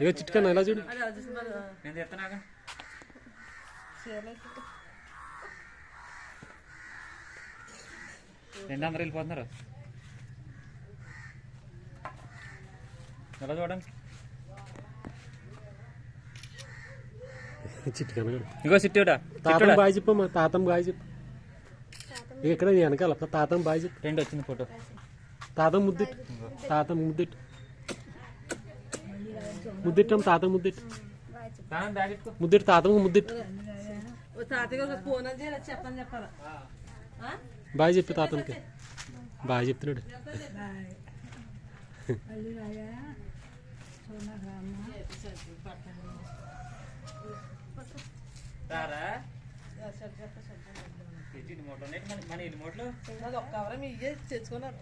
ఇక చిట్కన్నా ఎలా చూడు నేను చెప్తున్నాగా రెండు అందరూ వెళ్ళిపోతున్నారు ఎలా చూడండి చిట్కన్నా ఇంకో సిట్టుడా తాతం బాగా చెప్పమ్మా తాతం బాగా చెప్పు ఇక్కడ వెనకాల తాతం బాగా చెప్పు రెండు వచ్చింది ఫోటో తాతం ముద్దిట్టు తాతం ముద్దిట్టు ముద్దిట్టం తాతం ముద్దిట్టు ముద్దిట్టు తాతం ముద్దిట్టు బాగా చెప్పి తాతనికి బాగా చెప్తున్నాడు తెచ్చుకున్నారు